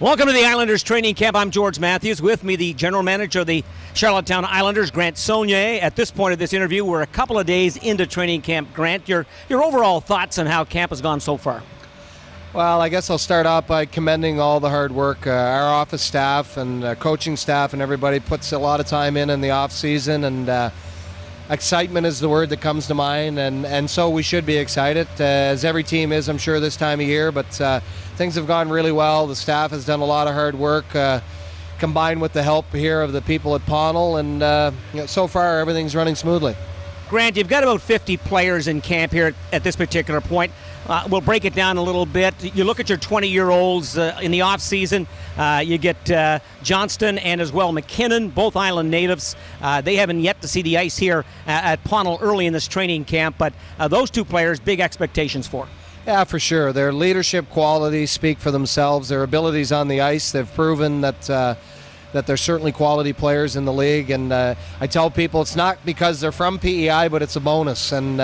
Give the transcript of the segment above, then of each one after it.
Welcome to the Islanders training camp. I'm George Matthews. With me, the general manager of the Charlottetown Islanders, Grant Sonier. At this point of this interview, we're a couple of days into training camp. Grant, your overall thoughts on how camp has gone so far? Well, I guess I'll start off by commending all the hard work. Our office staff and coaching staff and everybody puts a lot of time in the off season, and excitement is the word that comes to mind, and so we should be excited, as every team is, I'm sure, this time of year. But things have gone really well. The staff has done a lot of hard work, combined with the help here of the people at Pownell, and so far everything's running smoothly. Grant, you've got about 50 players in camp here at this particular point. We'll break it down a little bit. You look at your 20-year-olds in the off-season. You get Johnston and as well McKinnon, both Island natives. They haven't yet to see the ice here at Pownell early in this training camp, but those two players, big expectations for. Yeah, for sure. Their leadership qualities speak for themselves. Their abilities on the ice, they've proven that they're certainly quality players in the league. And I tell people it's not because they're from PEI, but it's a bonus. And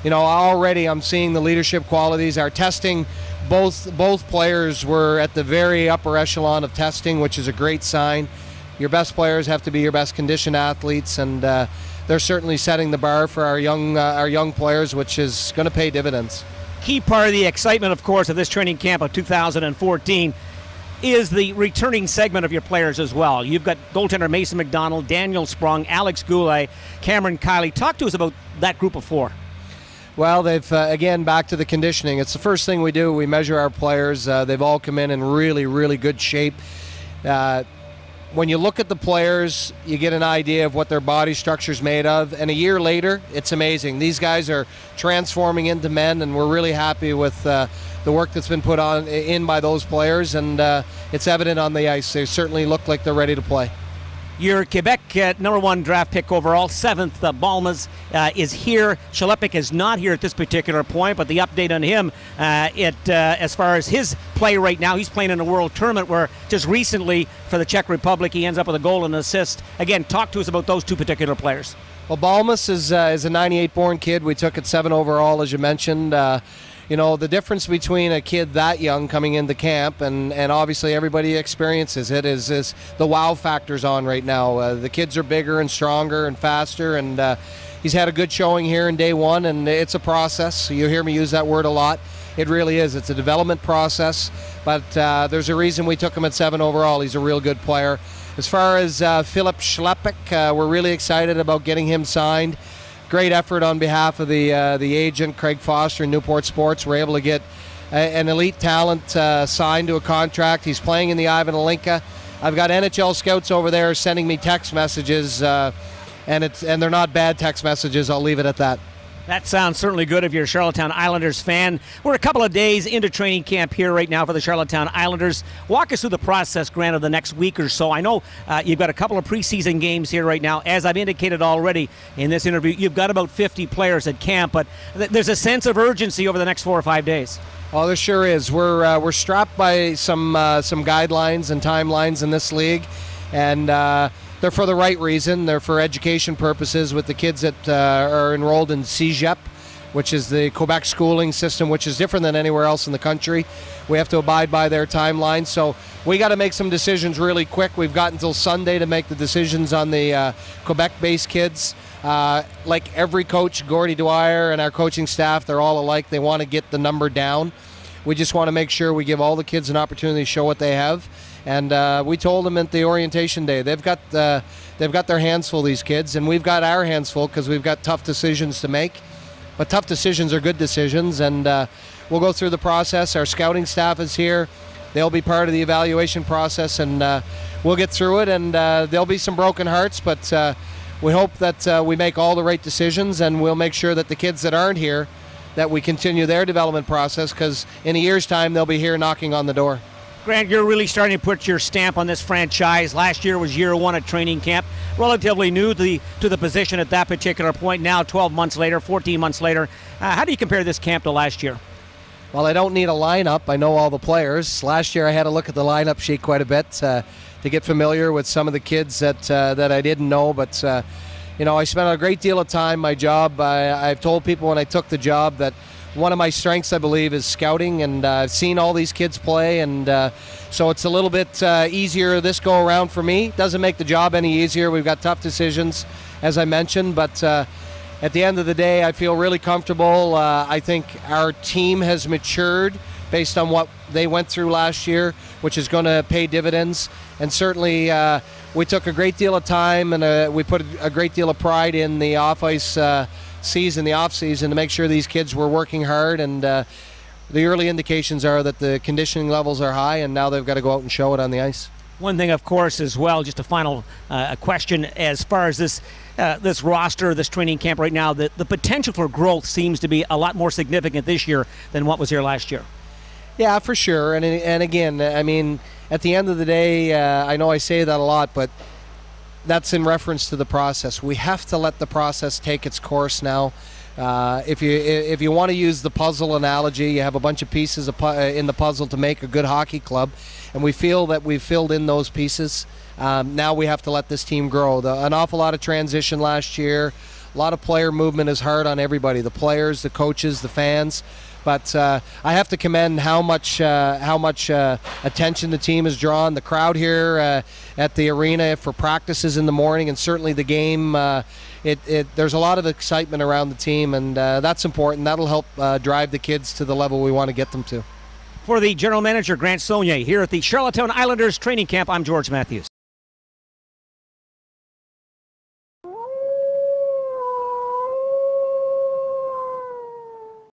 already I'm seeing the leadership qualities. Our testing, both players were at the very upper echelon of testing, which is a great sign. Your best players have to be your best conditioned athletes, and they're certainly setting the bar for our young players, which is going to pay dividends. Key part of the excitement, of course, of this training camp of 2014 is the returning segment of your players as well. You've got goaltender Mason McDonald, Daniel Sprung, Alex Goulet, Cameron Kiley. Talk to us about that group of four. Well, they've, again, back to the conditioning. It's the first thing we do. We measure our players. They've all come in really, really good shape. When you look at the players, you get an idea of what their body structure's made of. And a year later, it's amazing. These guys are transforming into men, and we're really happy with the work that's been put in by those players. And it's evident on the ice. They certainly look like they're ready to play. Your Quebec #1 draft pick overall, 7th, Balmas, is here. Chalepik is not here at this particular point, but the update on him, as far as his play right now, he's playing in a world tournament where just recently for the Czech Republic he ends up with a goal and an assist. Again, talk to us about those two particular players. Well, Balmas is a 98-born kid. We took at 7 overall, as you mentioned. The difference between a kid that young coming into camp and obviously everybody experiences it is the wow factor's on right now. The kids are bigger and stronger and faster, and he's had a good showing here in day one, and it's a process. You hear me use that word a lot. It really is. It's a development process, but there's a reason we took him at 7 overall. He's a real good player. As far as Philip Chalepik, we're really excited about getting him signed. Great effort on behalf of the agent, Craig Foster, in Newport Sports. We're able to get an elite talent signed to a contract. He's playing in the Ivan Alinka. I've got NHL scouts over there sending me text messages, and they're not bad text messages. I'll leave it at that. That sounds certainly good if you're a Charlottetown Islanders fan. We're a couple of days into training camp here right now for the Charlottetown Islanders. Walk us through the process, Grant, of the next week or so. I know you've got a couple of preseason games here right now. As I've indicated already in this interview, you've got about 50 players at camp, but there's a sense of urgency over the next 4 or 5 days. Oh, there sure is. We're strapped by some guidelines and timelines in this league, and they're for the right reason. They're for education purposes with the kids that are enrolled in CEGEP, which is the Quebec schooling system, which is different than anywhere else in the country. We have to abide by their timeline, so we got to make some decisions really quick. We've got until Sunday to make the decisions on the Quebec-based kids. Like every coach, Gordy Dwyer and our coaching staff, they're all alike. They want to get the number down. We just want to make sure we give all the kids an opportunity to show what they have. And we told them at the orientation day, they've got their hands full, these kids, and we've got our hands full because we've got tough decisions to make. But tough decisions are good decisions, and we'll go through the process. Our scouting staff is here. They'll be part of the evaluation process, and we'll get through it. And there'll be some broken hearts, but we hope that we make all the right decisions, and we'll make sure that the kids that aren't here, that we continue their development process, because in a year's time they'll be here knocking on the door. Grant, you're really starting to put your stamp on this franchise. Last year was year 1 at training camp. Relatively new to the position at that particular point. Now 12 months later, 14 months later. How do you compare this camp to last year? Well, I don't need a lineup. I know all the players. Last year I had to look at the lineup sheet quite a bit to get familiar with some of the kids that I didn't know. But, I spent a great deal of time. My job, I've told people when I took the job that one of my strengths, I believe, is scouting, and I've seen all these kids play, and so it's a little bit easier this go around for me. Doesn't make the job any easier. We've got tough decisions, as I mentioned, but at the end of the day, I feel really comfortable. I think our team has matured based on what they went through last year, which is going to pay dividends. And certainly we took a great deal of time, and we put a great deal of pride in the off-ice season, the off-season, to make sure these kids were working hard. And the early indications are that the conditioning levels are high, and now they've got to go out and show it on the ice. One thing, of course, as well, just a final question as far as this roster, this training camp right now, the potential for growth seems to be a lot more significant this year than what was here last year. Yeah, for sure. And again, I mean, at the end of the day, I know I say that a lot, but that's in reference to the process. We have to let the process take its course now. If you want to use the puzzle analogy, you have a bunch of pieces in the puzzle to make a good hockey club, and we feel that we've filled in those pieces. Now we have to let this team grow. An awful lot of transition last year. A lot of player movement is hard on everybody, the players, the coaches, the fans. But I have to commend how much attention the team has drawn. The crowd here at the arena for practices in the morning, and certainly the game. There's a lot of excitement around the team, and that's important. That'll help drive the kids to the level we want to get them to. For the General Manager, Grant Sonier, here at the Charlottetown Islanders training camp, I'm George Matthews.